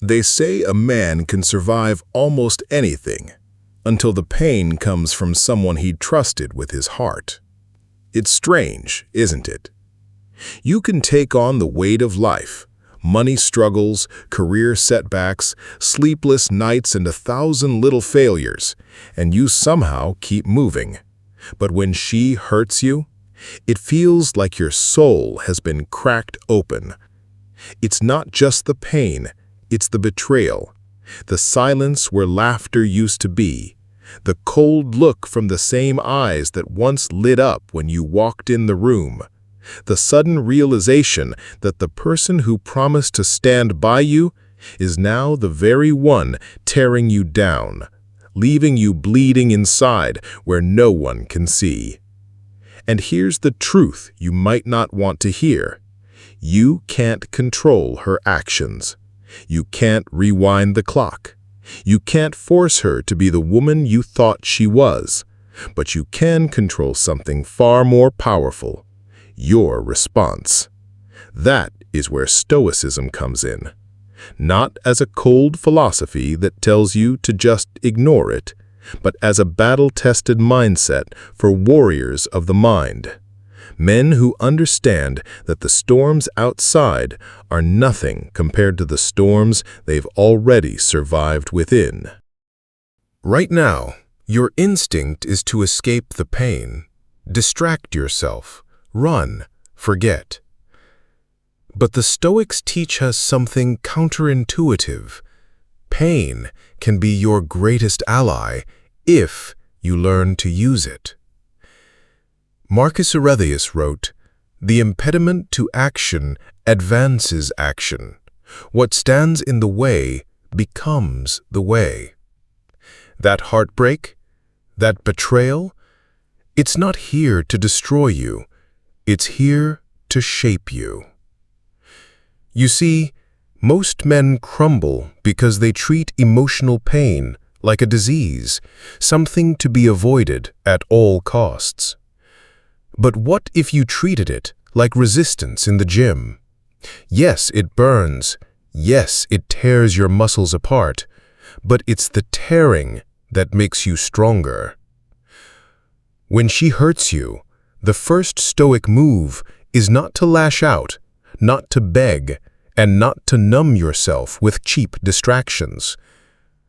They say a man can survive almost anything until the pain comes from someone he trusted with his heart. It's strange, isn't it? You can take on the weight of life, money struggles, career setbacks, sleepless nights, and 1,000 little failures, and you somehow keep moving. But when she hurts you, it feels like your soul has been cracked open. It's not just the pain, it's the betrayal, the silence where laughter used to be, the cold look from the same eyes that once lit up when you walked in the room, the sudden realization that the person who promised to stand by you is now the very one tearing you down, leaving you bleeding inside where no one can see. And here's the truth you might not want to hear. You can't control her actions. You can't rewind the clock. You can't force her to be the woman you thought she was. But you can control something far more powerful: your response. That is where Stoicism comes in. Not as a cold philosophy that tells you to just ignore it, but as a battle-tested mindset for warriors of the mind. Men who understand that the storms outside are nothing compared to the storms they've already survived within. Right now, your instinct is to escape the pain, distract yourself, run, forget. But the Stoics teach us something counterintuitive. Pain can be your greatest ally if you learn to use it. Marcus Aurelius wrote, "The impediment to action advances action. What stands in the way becomes the way." That heartbreak, that betrayal, it's not here to destroy you. It's here to shape you. You see, most men crumble because they treat emotional pain like a disease, something to be avoided at all costs. But what if you treated it like resistance in the gym? Yes, it burns. Yes, it tears your muscles apart. But it's the tearing that makes you stronger. When she hurts you, the first Stoic move is not to lash out, not to beg, and not to numb yourself with cheap distractions.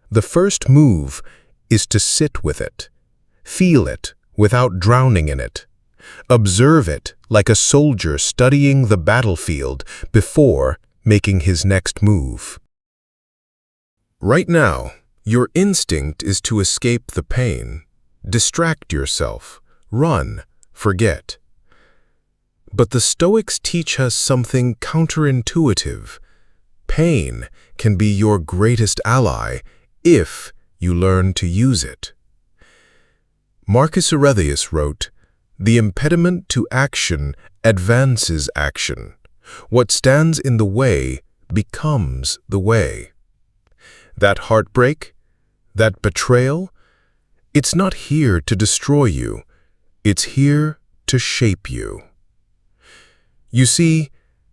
The first move is to sit with it, feel it without drowning in it. Observe it like a soldier studying the battlefield before making his next move. Right now, your instinct is to escape the pain, distract yourself, run, forget. But the Stoics teach us something counterintuitive. Pain can be your greatest ally if you learn to use it. Marcus Aurelius wrote, "The impediment to action advances action. What stands in the way becomes the way." That heartbreak, that betrayal, it's not here to destroy you. It's here to shape you. You see,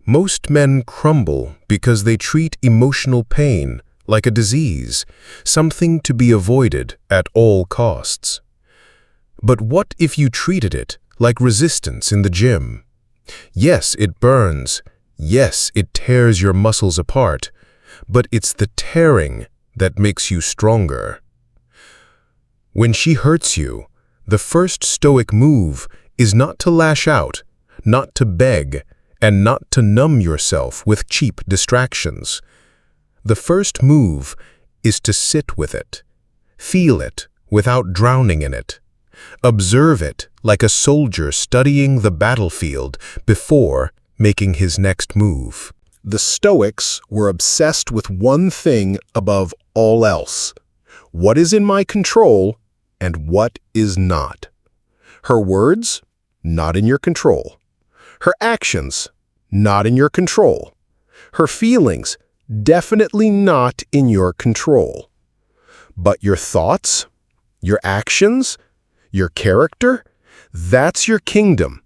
most men crumble because they treat emotional pain like a disease, something to be avoided at all costs. But what if you treated it like resistance in the gym? Yes, it burns. Yes, it tears your muscles apart. But it's the tearing that makes you stronger. When she hurts you, the first Stoic move is not to lash out, not to beg, and not to numb yourself with cheap distractions. The first move is to sit with it, feel it without drowning in it. Observe it like a soldier studying the battlefield before making his next move. The Stoics were obsessed with one thing above all else: what is in my control and what is not. Her words, not in your control. Her actions, not in your control. Her feelings, definitely not in your control. But your thoughts, your actions, your character, that's your kingdom.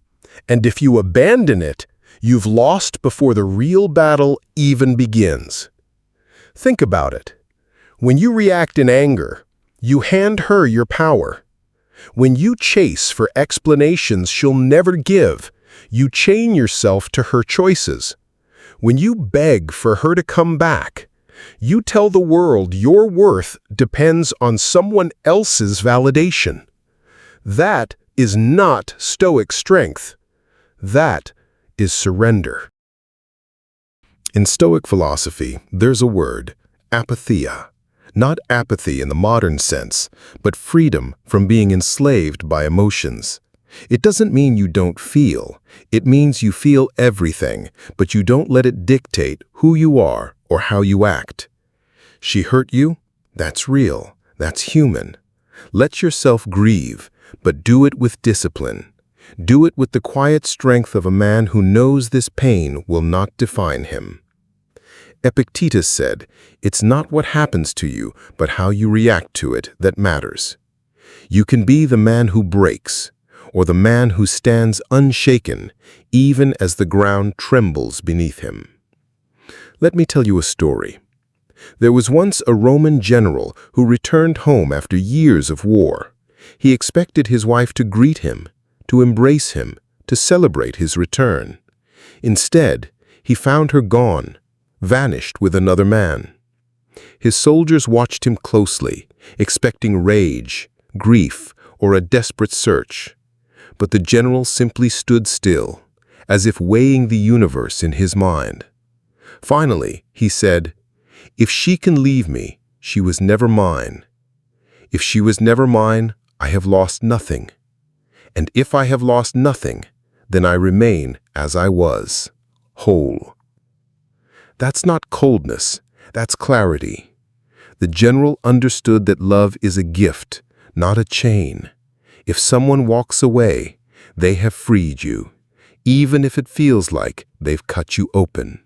And if you abandon it, you've lost before the real battle even begins. Think about it. When you react in anger, you hand her your power. When you chase for explanations she'll never give, you chain yourself to her choices. When you beg for her to come back, you tell the world your worth depends on someone else's validation. That is not Stoic strength. That is surrender. In Stoic philosophy, there's a word, apatheia. Not apathy in the modern sense, but freedom from being enslaved by emotions. It doesn't mean you don't feel. It means you feel everything, but you don't let it dictate who you are or how you act. She hurt you? That's real. That's human. Let yourself grieve, but do it with discipline. Do it with the quiet strength of a man who knows this pain will not define him. Epictetus said, "It's not what happens to you, but how you react to it that matters." You can be the man who breaks, or the man who stands unshaken, even as the ground trembles beneath him. Let me tell you a story. There was once a Roman general who returned home after years of war. He expected his wife to greet him, to embrace him, to celebrate his return. Instead, he found her gone, vanished with another man. His soldiers watched him closely, expecting rage, grief, or a desperate search. But the general simply stood still, as if weighing the universe in his mind. Finally, he said, "If she can leave me, she was never mine. If she was never mine, I have lost nothing. And if I have lost nothing, then I remain as I was, whole." That's not coldness, that's clarity. The general understood that love is a gift, not a chain. If someone walks away, they have freed you, even if it feels like they've cut you open.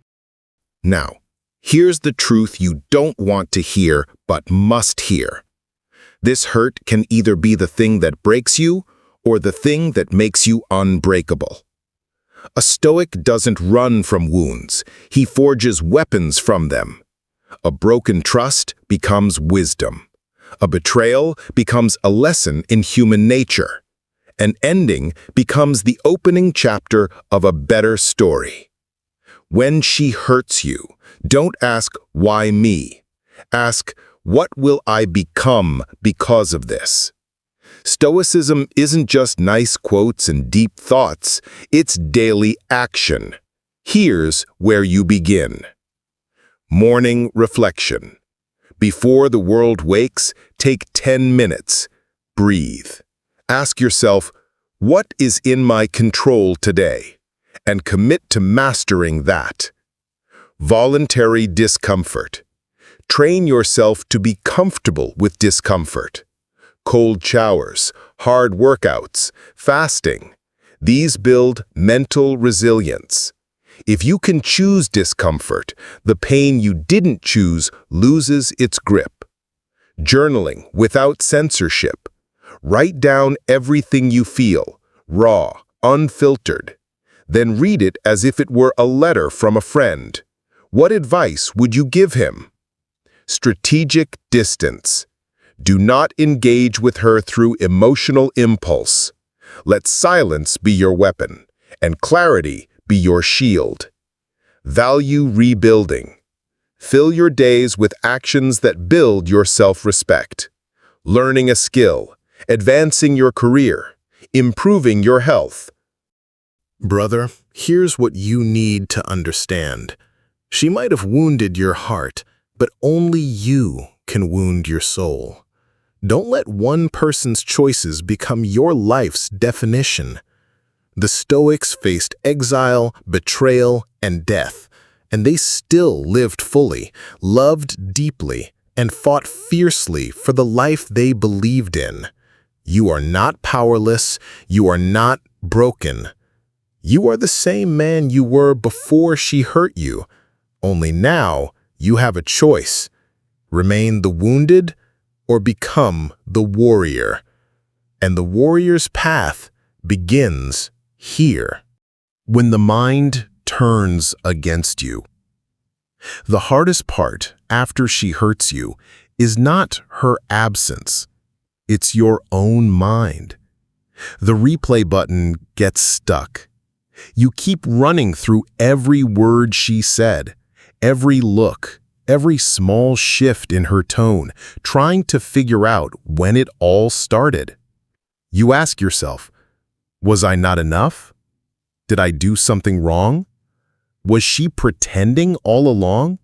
Now, here's the truth you don't want to hear but must hear. This hurt can either be the thing that breaks you or the thing that makes you unbreakable. A Stoic doesn't run from wounds, he forges weapons from them. A broken trust becomes wisdom. A betrayal becomes a lesson in human nature. An ending becomes the opening chapter of a better story. When she hurts you, don't ask, "Why me?" Ask, "What will I become because of this?" Stoicism isn't just nice quotes and deep thoughts, it's daily action. Here's where you begin. Morning reflection. Before the world wakes, take 10 minutes. Breathe. Ask yourself, what is in my control today? And commit to mastering that. Voluntary discomfort. Train yourself to be comfortable with discomfort. Cold showers, hard workouts, fasting. These build mental resilience. If you can choose discomfort, the pain you didn't choose loses its grip. Journaling without censorship. Write down everything you feel, raw, unfiltered. Then read it as if it were a letter from a friend. What advice would you give him? Strategic distance. Do not engage with her through emotional impulse. Let silence be your weapon, and clarity be your shield. Value rebuilding. Fill your days with actions that build your self-respect. Learning a skill, advancing your career, improving your health. Brother, here's what you need to understand. She might have wounded your heart, but only you can wound your soul. Don't let one person's choices become your life's definition. The Stoics faced exile, betrayal, and death, and they still lived fully, loved deeply, and fought fiercely for the life they believed in. You are not powerless, you are not broken. You are the same man you were before she hurt you, only now you have a choice. Remain the wounded or become the warrior. And the warrior's path begins here. When the mind turns against you, The hardest part after she hurts you is not her absence. It's your own mind. The replay button gets stuck. You keep running through every word she said, every look, every small shift in her tone, trying to figure out when it all started. You ask yourself, was I not enough? Did I do something wrong? Was she pretending all along?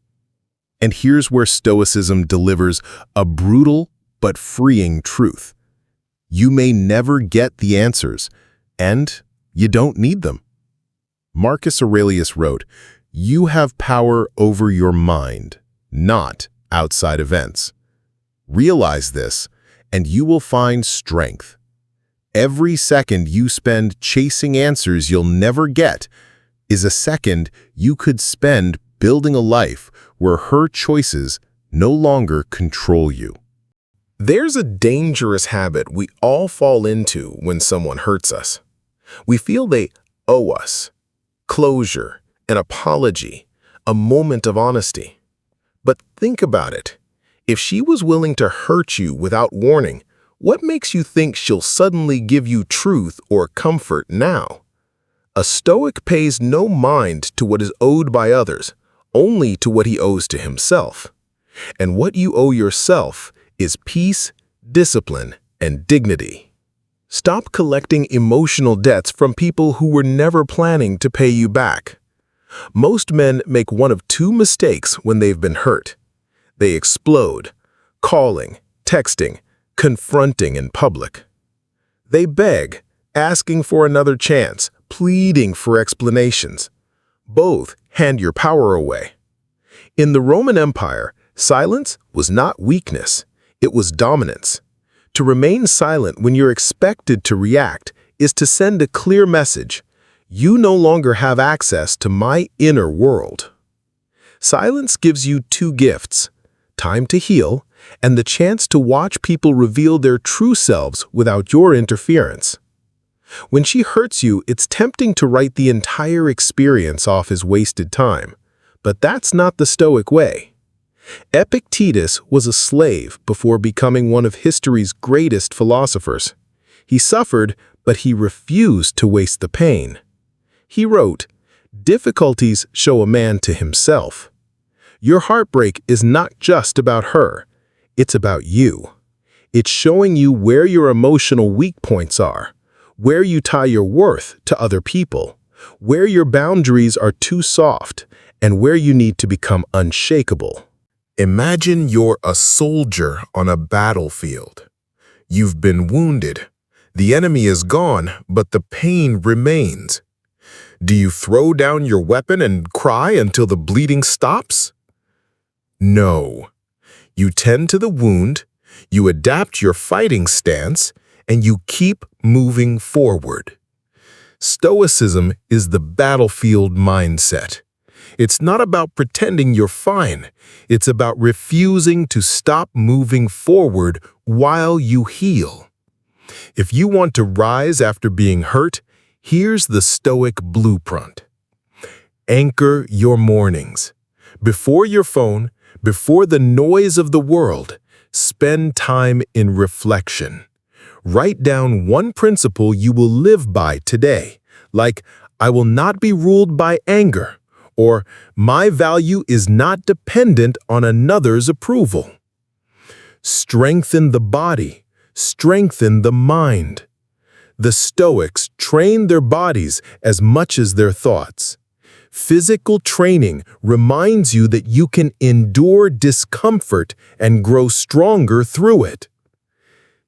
And here's where Stoicism delivers a brutal but freeing truth. You may never get the answers, and you don't need them. Marcus Aurelius wrote, "You have power over your mind, not outside events." Realize this, and you will find strength. Every second you spend chasing answers you'll never get is a second you could spend building a life where her choices no longer control you. There's a dangerous habit we all fall into when someone hurts us. We feel they owe us closure, an apology, a moment of honesty. But think about it. If she was willing to hurt you without warning, what makes you think she'll suddenly give you truth or comfort now? A Stoic pays no mind to what is owed by others, only to what he owes to himself. And what you owe yourself is peace, discipline, and dignity. Stop collecting emotional debts from people who were never planning to pay you back. Most men make one of two mistakes when they've been hurt. They explode, calling, texting, confronting in public. They beg, asking for another chance, pleading for explanations. Both hand your power away. In the Roman Empire, silence was not weakness, it was dominance. To remain silent when you're expected to react is to send a clear message. You no longer have access to my inner world. Silence gives you two gifts: time to heal and the chance to watch people reveal their true selves without your interference. When she hurts you, it's tempting to write the entire experience off as wasted time. But that's not the Stoic way. Epictetus was a slave before becoming one of history's greatest philosophers. He suffered, but he refused to waste the pain. He wrote, "Difficulties show a man to himself." Your heartbreak is not just about her, it's about you. It's showing you where your emotional weak points are, where you tie your worth to other people, where your boundaries are too soft, and where you need to become unshakable. Imagine you're a soldier on a battlefield. You've been wounded. The enemy is gone, but the pain remains. Do you throw down your weapon and cry until the bleeding stops? No. You tend to the wound, you adapt your fighting stance, and you keep moving forward. Stoicism is the battlefield mindset. It's not about pretending you're fine. It's about refusing to stop moving forward while you heal. If you want to rise after being hurt, here's the Stoic blueprint. Anchor your mornings. Before your phone, before the noise of the world, spend time in reflection. Write down one principle you will live by today, like, "I will not be ruled by anger," or "My value is not dependent on another's approval." Strengthen the body, strengthen the mind. The Stoics train their bodies as much as their thoughts. Physical training reminds you that you can endure discomfort and grow stronger through it.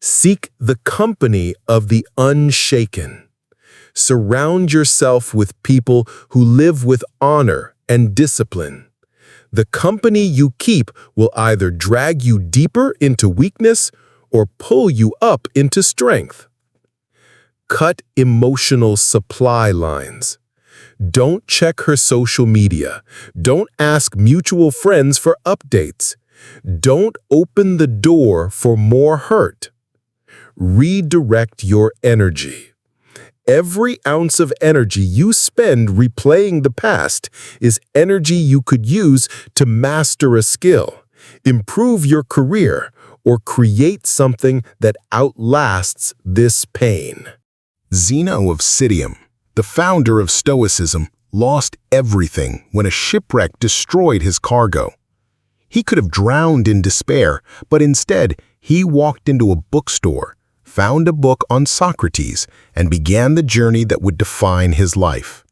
Seek the company of the unshaken. Surround yourself with people who live with honor and discipline. The company you keep will either drag you deeper into weakness or pull you up into strength. Cut emotional supply lines. Don't check her social media. Don't ask mutual friends for updates. Don't open the door for more hurt. Redirect your energy. Every ounce of energy you spend replaying the past is energy you could use to master a skill, improve your career, or create something that outlasts this pain. Zeno of Citium, the founder of Stoicism, lost everything when a shipwreck destroyed his cargo. He could have drowned in despair, but instead he walked into a bookstore, found a book on Socrates, and began the journey that would define his life.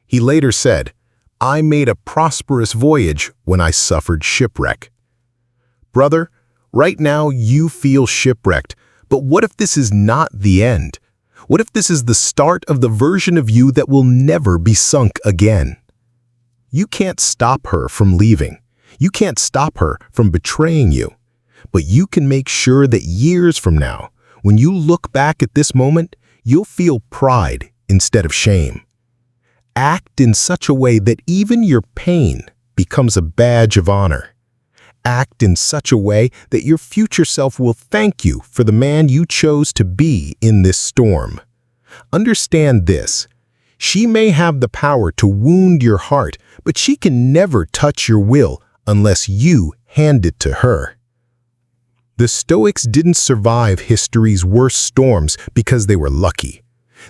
He later said, "I made a prosperous voyage when I suffered shipwreck." Brother, right now you feel shipwrecked, but what if this is not the end? What if this is the start of the version of you that will never be sunk again? You can't stop her from leaving. You can't stop her from betraying you. But you can make sure that years from now, when you look back at this moment, you'll feel pride instead of shame. Act in such a way that even your pain becomes a badge of honor. Act in such a way that your future self will thank you for the man you chose to be in this storm. Understand this. She may have the power to wound your heart, but she can never touch your will unless you hand it to her. The Stoics didn't survive history's worst storms because they were lucky.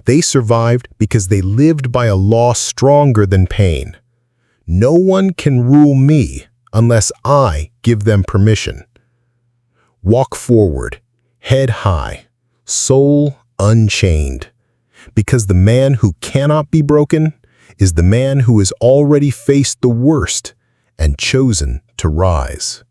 They survived because they lived by a law stronger than pain. No one can rule me unless I give them permission. Walk forward, head high, soul unchained. Because the man who cannot be broken is the man who has already faced the worst and chosen to rise.